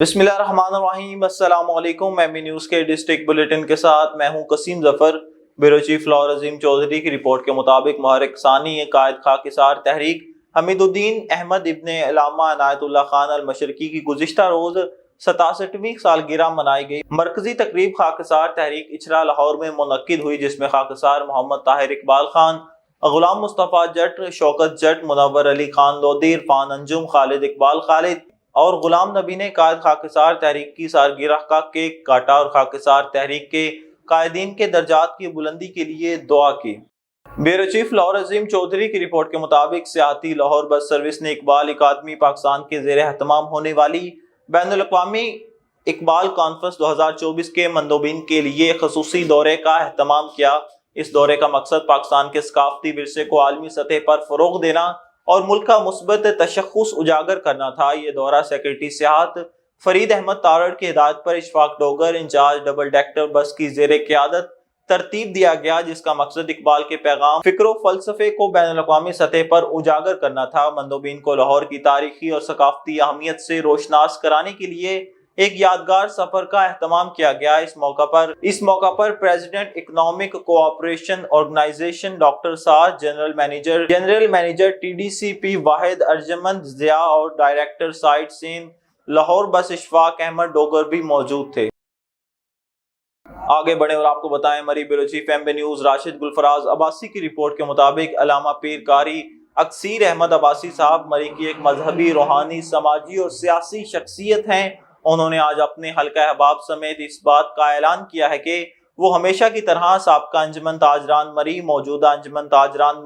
बिस्मिल्लाहिर्रहमानिर्रहीम। अस्सलाम वालेकुम। एमबी न्यूज़ के डिस्ट्रिक्ट बुलेटिन के साथ मैं हूं कसीम ज़फ़र। ब्यूरो चीफ फ्लोर अजीम चौधरी की रिपोर्ट के मुताबिक मुहर्रिक सानी कायद खाकिसार तहरीक हमीदुद्दीन अहमद इब्ने अल्लामा इनायतुल्लाह खान अल मशरकी की गुज़िश्ता रोज़ 67वीं सालगिरह मनाई गई। मरकजी तकरीब खाकिसार तहरीक इचरा लाहौर में मुनक्किद हुई, जिसमें खाकिसार मोहम्मद ताहिर इकबाल खान, गुलाम मुस्तफ़ा जट, शौकत जट, मुनव्वर अली खान लोधी, इरफान अंजुम, खालिद इकबाल खालिद और गुलाम नबी ने कायद खाकिसार तहरीक की सालगिरह का केक काटा और खाकिसार तहरीक के कायदीन के दर्जात की बुलंदी के लिए दुआ की। ब्यूरो चीफ लाहौर अजीम चौधरी की रिपोर्ट के मुताबिक सियाती लाहौर बस सर्विस ने इकबाल अकादमी पाकिस्तान के ज़ेर एहतमाम होने वाली बैनुल अक़वामी इकबाल कॉन्फ्रेंस 2024 के मंदोबीन के लिए खसूसी दौरे का एहतमाम किया। इस दौरे का मकसद पाकिस्तान के सकाफती विरसे को आलमी सतह पर फ़रोग़ देना और मुल्क का मुस्बत तशख़्ख़ुस उजागर करना था। ये दौरा सेक्रेटरी सियाहत फरीद अहमद तारड़ की हिदायत पर Ishfaq Dogar in charge double decker bus की ज़ेरे क़यादत तरतीब दिया गया, जिसका मकसद इकबाल के पैगाम, फ़िक्र फ़लसफ़े को बैनुल-अक़वामी सतह पर उजागर करना था। मंदोबीन को लाहौर की तारीखी और सकाफती अहमियत से रोशनास कराने के लिए एक यादगार सफर का एहतमाम किया गया। इस मौका पर president economic cooperation organisation doctor Saad, general manager TDCP Wahid Arjumand Zia और डायरेक्टर साइट सीन लाहौर बस इशफाक अहमद डोगर भी मौजूद थे। आगे बढ़े और आपको बताएं, मरी bureau chief MB news Rashid Gulfaraz Abbasi की रिपोर्ट के मुताबिक अल्लामा पीर कारी अक्सीर अहमद अब्बासी साहब मरी की एक मजहबी, रूहानी, समाजी और सियासी शख्सियत हैं। उन्होंने आज अपने हल्का अहबाब समेत इस बात का ऐलान किया है कि वो हमेशा की तरह साबका अंजुमन ताजरान मरी, मौजूदा अंजुमन ताजरान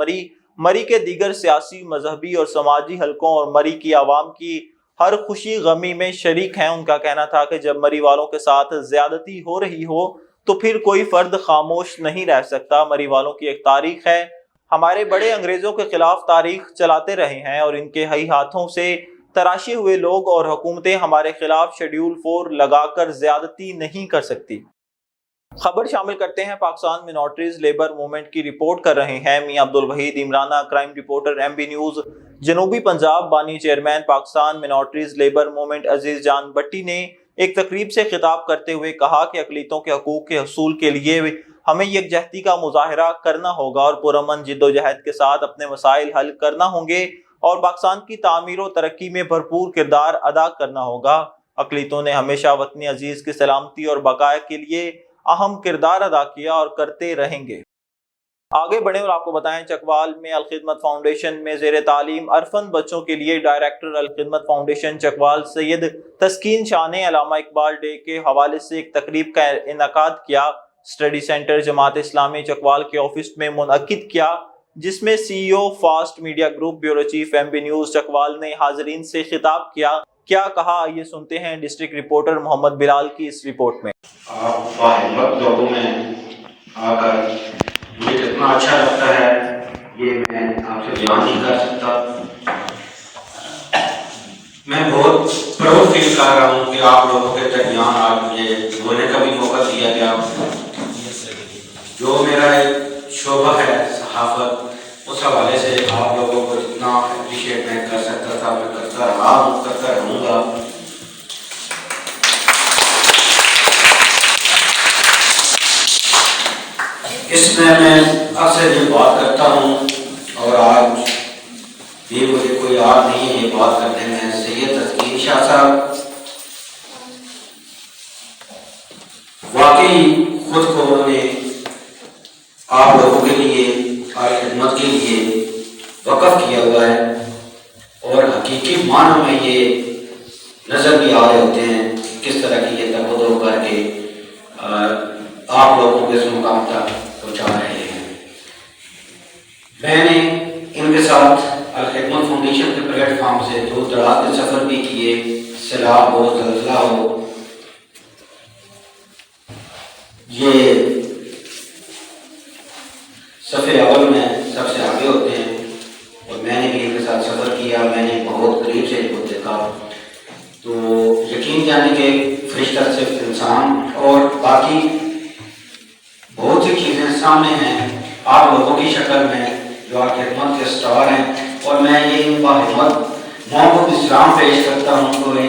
मरी के दीगर सियासी, मजहबी और समाजी हलकों और मरी की आवाम की हर खुशी गमी में शरीक हैं। उनका कहना था कि जब मरी वालों के साथ ज्यादती हो रही हो तो फिर कोई फर्द खामोश नहीं रह सकता। मरी वालों की एक तारीख है, हमारे बड़े अंग्रेजों के खिलाफ तारीख चलाते रहे हैं और इनके हई हाथों से तराशे हुए लोग और हुकूमतें हमारे खिलाफ शेड्यूल 4 लगाकर ज्यादती नहीं कर सकती। खबर शामिल करते हैं, पाकिस्तान मिनॉरिटीज लेबर मूवमेंट की रिपोर्ट कर रहे हैं Mian Abdul Waheed Imrana, crime reporter MB news जनूबी पंजाब। बानी chairman Pakistan minorities labour movement Aziz Jan Bhatti ने एक तकरीब से खिताब करते हुए कहा कि अकलीतों के हकूक के हसूल के लिए हमें यकजहती का मुजाहरा करना होगा और पुरअमन जिद्दोजहद के साथ अपने मसाइल हल करना होंगे और पाकिस्तान की तामीर और तरक्की में भरपूर किरदार अदा करना होगा। अकलीतों ने हमेशा वतनी अजीज की सलामती और बकाया के लिए अहम किरदार अदा किया और करते रहेंगे। आगे बढ़े और आपको बताएं, चकवाल में अलखिदमत फाउंडेशन में ज़ेरे तालीम अरफन बच्चों के लिए डायरेक्टर अलखिदमत फाउंडेशन चकवाल सैयद तस्कीन शाह ने अल्लामा इकबाल डे के हवाले से एक तकरीब का इनेकाद किया। स्टडी सेंटर जमात इस्लामी चकवाल के ऑफिस में मुनक्किद किया, जिसमें CEO fast media group bureau chief MB news Chakwal ने हाजरीन से खिताब किया। क्या कहा, ये सुनते हैं डिस्ट्रिक्ट रिपोर्टर मोहम्मद बिलाल की इस रिपोर्ट में। आप लोगों में आकर मुझे कितना अच्छा लगता है ये मैं आपसे बयान नहीं कर सकता। मैं बहुत प्राउड फील कर रहा हूँ कि आप लोगों के दरमियान आज मुझे बोलने का भी मौका दिया गया। जो मेरा एक शोबा है सहाफत, उस हवाले से आप लोगों को जितना अप्रिशिएट मैं कर सकता था मैं करता रहा हूँ, करता रहूँगा। इसमें मैं अक्सर ये बात करता हूँ और आज भी मुझे कोई याद नहीं है ये बात करने में। सैयद तस्कीन शाह साहब वाकई खुद को उन्होंने आप लोगों के लिए और खिदमत के लिए वक़्फ़ किया हुआ है और हकीकी मानों में ये नज़र भी आ रहे होते हैं किस तरह की ये तकदो करके आप लोगों के इस मुकाम तक पहुँचा रहे हैं। मैंने इनके साथ अलखिदमत फाउंडेशन के प्लेटफॉर्म से दूर दराज के सफ़र भी किए, सैलाब हो, ज़लज़ला हो, ये सफ़े अव्वल में सबसे आगे होते हैं और मैंने भी इनके साथ सफ़र किया। मैंने बहुत करीब से इनको देखा तो यकीन जाने के फरिश्ता सिर्फ इंसान और बाकी बहुत सी चीज़ें सामने हैं आप लोगों की शक्ल में जो खिदमत के स्टार हैं और मैं ये इनका हिम्मत मोहब्बत इस्लाम पेश करता हूँ जिन्होंने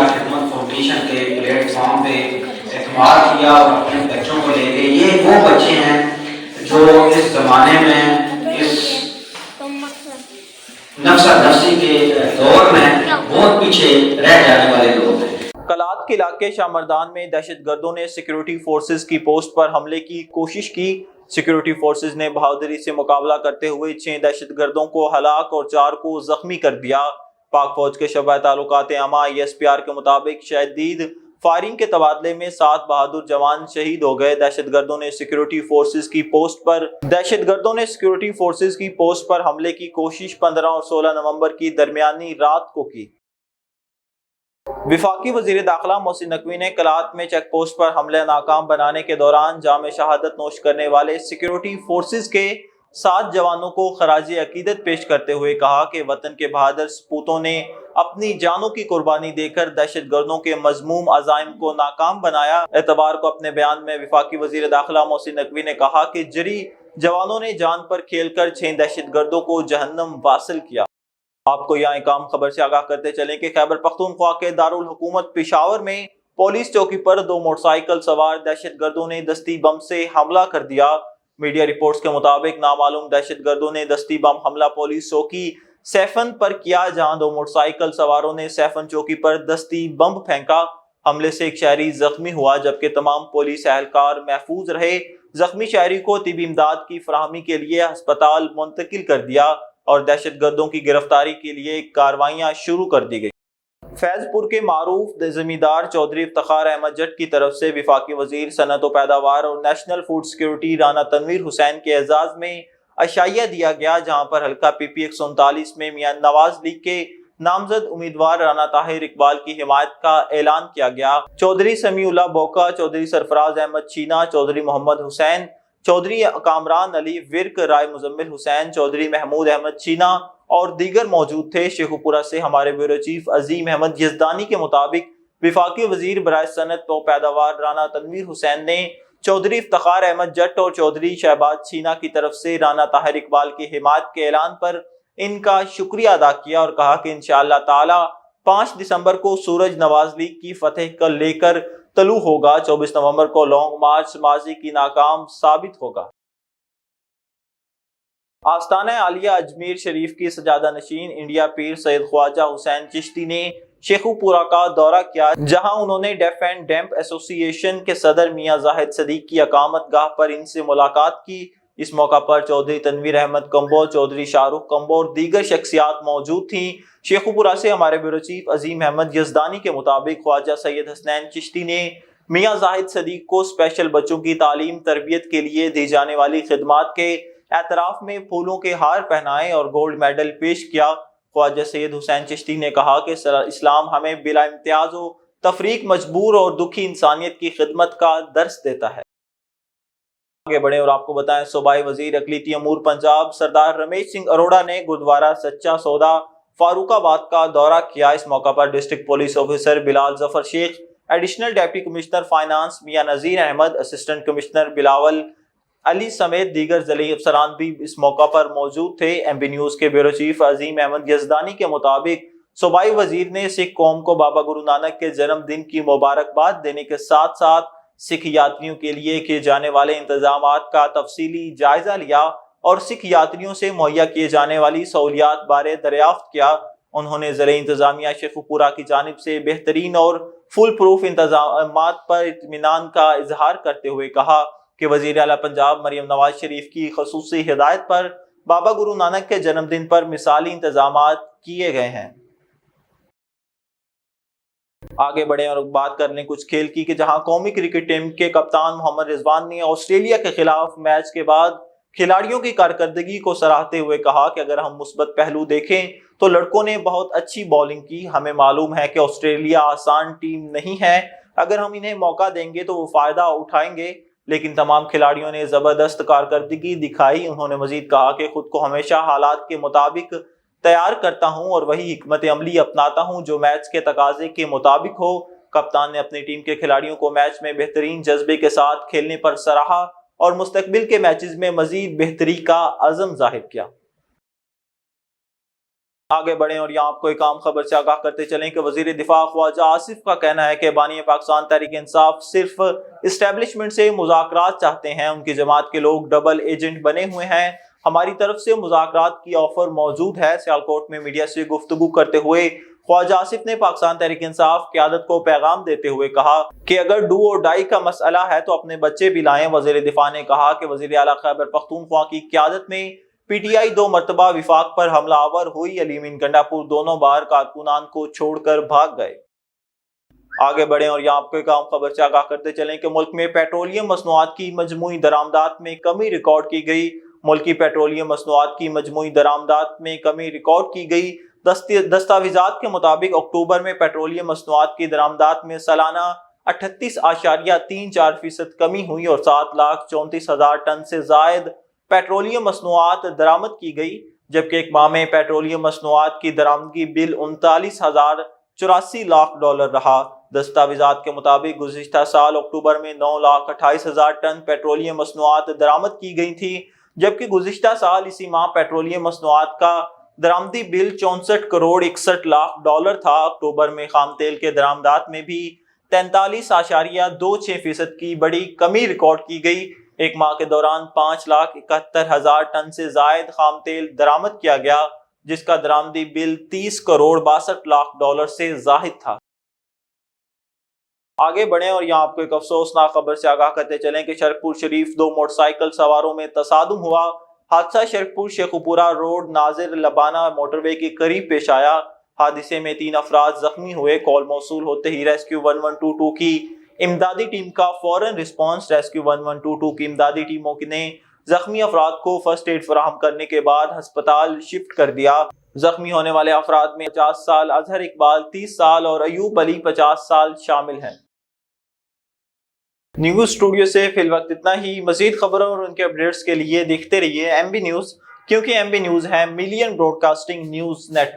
खिदमत कंपटीशन के प्लेटफॉर्म पे एतमाद किया और अपने बच्चों को लेके, ये वो बच्चे हैं जो इस ज़माने में इस नफसा नफसी के दौर में बहुत पीछे रह जाने वाले लोग हैं। कलात के इलाके शामर्दान में दहशत गर्दों ने सिक्योरिटी फोर्सेज की पोस्ट पर हमले की कोशिश की। सिक्योरिटी फोर्सेज ने बहादुरी से मुकाबला करते हुए 6 दहशत गर्दों को हलाक और 4 को जख्मी कर दिया। पाक फौज के शबा ताल्लुकात आमा ISPR के मुताबिक शदीद फायरिंग के तबादले में 7 बहादुर जवान शहीद हो गए। दहशत गर्दों ने सिक्योरिटी फोर्सेज की पोस्ट पर हमले की कोशिश 15 और 16 नवंबर की दरमियानी रात को की। विफाकी वजीर दाखिला मोहसिन नकवी ने कलात में चेक पोस्ट पर हमले नाकाम बनाने के दौरान जाम शहादत नोश करने वाले सिक्योरिटी फोर्सेज के 7 जवानों को खराजी अकीदत पेश करते हुए कहा कि वतन के बहादुर सपूतों ने अपनी जानों की कुर्बानी देकर दहशत गर्दों के मजमूम अज़ाइम को नाकाम बनाया। एतवार को अपने बयान में विफाकी वजीर दाखिला मोहसिन नकवी ने कहा कि जरी जवानों ने जान पर खेलकर 6 दहशत गर्दों को जहन्नम वासिल किया। आपको यहाँ एक आम खबर से आगाह करते चलें कि खैबर पख्तूनख्वा के दारुल हुकूमत पेशावर में पुलिस चौकी पर 2 मोटरसाइकिल सवार दहशत गर्दों ने दस्ती बम से हमला कर दिया। मीडिया रिपोर्ट्स के मुताबिक नामालूम दहशत गर्दों ने दस्ती बम हमला पुलिस चौकी सैफन पर किया, जहां 2 मोटरसाइकिल सवारों ने सैफन चौकी पर दस्ती बम फेंका। हमले से एक शहरी जख्मी हुआ जबकि तमाम पुलिस एहलकार महफूज रहे। जख्मी शहरी को तिबी इमदाद की फराहमी के लिए अस्पताल मुंतकिल कर दिया और दहशत गर्दों की गिरफ्तारी के लिए कार्रवाइयां शुरू कर दी गई। फैजपुर के मारूफ जमींदार चौधरी इफ्तिखार अहमद जट की तरफ से विफाकी वजीर सनत व पैदावार और national food security Rana Tanveer Hussain के एजाज में अशाइया दिया गया, जहां पर हल्का PP 139 में मियां नवाज लीग के नामजद उम्मीदवार राना ताहिर इकबाल की हिमायत का ऐलान किया गया। चौधरी समीउल्लाह बोका, चौधरी सरफराज अहमद चीना, चौधरी मोहम्मद हुसैन, चौधरी कामरान अली विर्क, राय मुजम्मिल हुसैन, चौधरी महमूद अहमद चीना और दीगर मौजूद थे। शेखुपुरा से हमारे ब्यूरो चीफ अजीम अहमद यजदानी के मुताबिक विफाकी वजीर बराए सनत व पैदावार राना तनवीर हुसैन ने चौधरी इफ्तिखार अहमद जट और चौधरी शहबाज चीना की तरफ से राना ताहिर इकबाल की हिमायत के ऐलान पर इनका शुक्रिया अदा किया और कहा कि इंशाअल्लाह ताला 5 दिसंबर को सूरज नवाज लीग की फतेह को लेकर तलू होगा। 24 नवंबर को लॉन्ग मार्च माजी की नाकाम साबित होगा। आस्ताना आलिया अजमेर शरीफ की सजादा नशीन इंडिया पीर सैयद ख्वाजा हुसैन चिश्ती ने शेखुपुरा का दौरा किया, जहां उन्होंने डेफ एंड डैम्प एसोसिएशन के सदर मियां जाहिद सदीक की अकामत गाह पर इनसे मुलाकात की। इस मौका पर चौधरी तनवीर अहमद कंबो, चौधरी शाहरुख कंबो और दीगर शख्सियात मौजूद थीं। शेखुपुरा से हमारे ब्यूरो चीफ अजीम अहमद यजदानी के मुताबिक ख्वाजा सैयद हसनैन चिश्ती ने मियां जाहिद सदीक को स्पेशल बच्चों की तालीम तरबियत के लिए दी जाने वाली खिदमात के एतराफ में फूलों के हार पहनाए और गोल्ड मेडल पेश किया। ख्वाजा सैयद हुसैन चिश्ती ने कहा कि इस्लाम हमें बिला इम्तियाज व तफरीक, मजबूर और दुखी इंसानियत की खिदमत का दर्स देता है। आगे बढ़े और आपको बताएं, सूबाई वजीर अकलीती अमूर पंजाब सरदार रमेश सिंह अरोड़ा ने गुरुद्वारा सच्चा सौदा फारूकाबाद का दौरा किया। इस मौका पर district police officer Bilal Zafar Sheikh, additional deputy commissioner finance Mian Nazir Ahmad, assistant commissioner Bilawal Ali समेत दीगर जिले अफसरान भी इस मौका पर मौजूद थे। MB न्यूज के ब्यूरो चीफ अजीम अहमद यजदानी के मुताबिक सूबाई वजीर ने सिख कौम को बाबा गुरु नानक के जन्मदिन की मुबारकबाद देने के साथ साथ सिख यात्रियों के लिए किए जाने वाले इंतजामात का तफसीली जायजा लिया और सिख यात्रियों से मुहैया किए जाने वाली सहूलियात बारे दरियाफ्त किया। उन्होंने ज़िले इंतजामिया शेखुपुरा की जानिब से बेहतरीन और फुल प्रूफ इंतजामात पर इत्मीनान का इजहार करते हुए कहा कि वज़ीर आला पंजाब मरियम नवाज शरीफ की खसूसी हिदायत पर बाबा गुरु नानक के जन्मदिन पर मिसाली इंतजामात किए गए हैं। आगे बढ़े और बात कर लें कुछ खेल की, कि जहां कौमी क्रिकेट टीम के कप्तान मोहम्मद रिजवान ने ऑस्ट्रेलिया के खिलाफ मैच के बाद खिलाड़ियों की कारकर्दगी को सराहते हुए कहा कि अगर हम मुस्बत पहलू देखें तो लड़कों ने बहुत अच्छी बॉलिंग की। हमें मालूम है कि ऑस्ट्रेलिया आसान टीम नहीं है, अगर हम इन्हें मौका देंगे तो वो फायदा उठाएंगे, लेकिन तमाम खिलाड़ियों ने जबरदस्त कारकर्दगी दिखाई। उन्होंने मजीद कहा कि खुद को हमेशा हालात के मुताबिक तैयार करता हूं और वही हिकमत अमली अपनाता हूं जो मैच के तकाजे के मुताबिक हो। कप्तान ने अपनी टीम के खिलाड़ियों को मैच में बेहतरीन जज्बे के साथ खेलने पर सराहा और मुस्तकबिल के मैचेस में मजीद बेहतरी का अज़म जाहिर किया। آگے بڑھیں اور یہاں آپ کو ایک عام خبر سے آگاہ کرتے چلیں کہ وزیر دفاع خواجہ آصف کا کہنا ہے کہ بانی پاکستان تحریک انصاف صرف اسٹیبلشمنٹ سے مذاکرات چاہتے ہیں، ان کی جماعت کے لوگ ڈبل ایجنٹ بنے ہوئے ہیں، ہماری طرف سے مذاکرات کی آفر موجود ہے۔ سیالکوٹ میں میڈیا سے گفتگو کرتے ہوئے خواجہ آصف نے پاکستان تحریک انصاف قیادت کو پیغام دیتے ہوئے کہا کہ اگر ڈو اور ڈائی کا مسئلہ ہے تو اپنے بچے بھی لائیں۔ وزیر دفاع نے کہا کہ وزیر اعلیٰ خیبر پختونخوا کی قیادت میں پی ٹی آئی 2 مرتبہ وفاق پر حملہ آور ہوئی، علیمین گنڈاپور دونوں بار کارکنان کو چھوڑ کر بھاگ گئے۔ آگے بڑھیں اور یہاں آپ کو ایک عام خبر سے آگاہ کرتے چلیں کہ ملک میں پیٹرولیم مصنوعات کی مجموعی درآمدات میں کمی ریکارڈ کی گئی۔ ملکی پیٹرولیم مصنوعات کی مجموعی درآمدات میں کمی ریکارڈ کی گئی۔ دستاویزات کے مطابق اکتوبر میں پیٹرولیم مصنوعات کی درآمدات میں سالانہ 38.34% کمی ہوئی اور 7,34,000 ٹن سے زائد پیٹرولیم مصنوعات درآمد کی گئی، جبکہ ایک ماہ میں پیٹرولیم مصنوعات کی درآمدگی بل $39,084 رہا۔ دستاویزات کے مطابق گزشتہ سال اکتوبر میں 9,28,000 ٹن پیٹرولیم مصنوعات درآمد کی گئی تھی، جبکہ گزشتہ سال اسی ماہ پیٹرولیم مصنوعات کا درآمدی بل $64,61,00,000 تھا۔ اکتوبر میں خام تیل کے درآمدات میں بھی 43.26% کی بڑی کمی ریکارڈ کی گئی۔ ایک ماہ کے دوران 5,71,000 ٹن سے زائد خام تیل درآمد کیا گیا، جس کا درآمدی بل $30,62,00,000 سے زائد تھا۔ آگے بڑھیں اور یہاں آپ کو ایک افسوسناک خبر سے آگاہ کرتے چلیں کہ شرکپور شریف 2 موٹر سائیکل سواروں میں تصادم ہوا۔ حادثہ شرکپور شیخوپورہ روڈ ناظر لبانہ موٹر وے کے قریب پیش آیا۔ حادثے میں 3 افراد زخمی ہوئے۔ کال موصول ہوتے ہی ریسکیو 1122 کی امدادی ٹیم کا فوراً رسپانس۔ ریسکیو 1122 کی امدادی ٹیموں نے زخمی افراد کو فرسٹ ایڈ فراہم کرنے کے بعد ہسپتال شفٹ کر دیا۔ زخمی ہونے والے افراد میں 50 سال اظہر اقبال 30 سال اور ایوب علی 50 سال شامل ہیں۔ نیوز اسٹوڈیو سے فی الوقت اتنا ہی۔ مزید خبروں اور ان کے اپڈیٹس کے لیے دیکھتے رہیے ایم بی نیوز، کیونکہ ایم بی نیوز ہے million broadcasting news net work.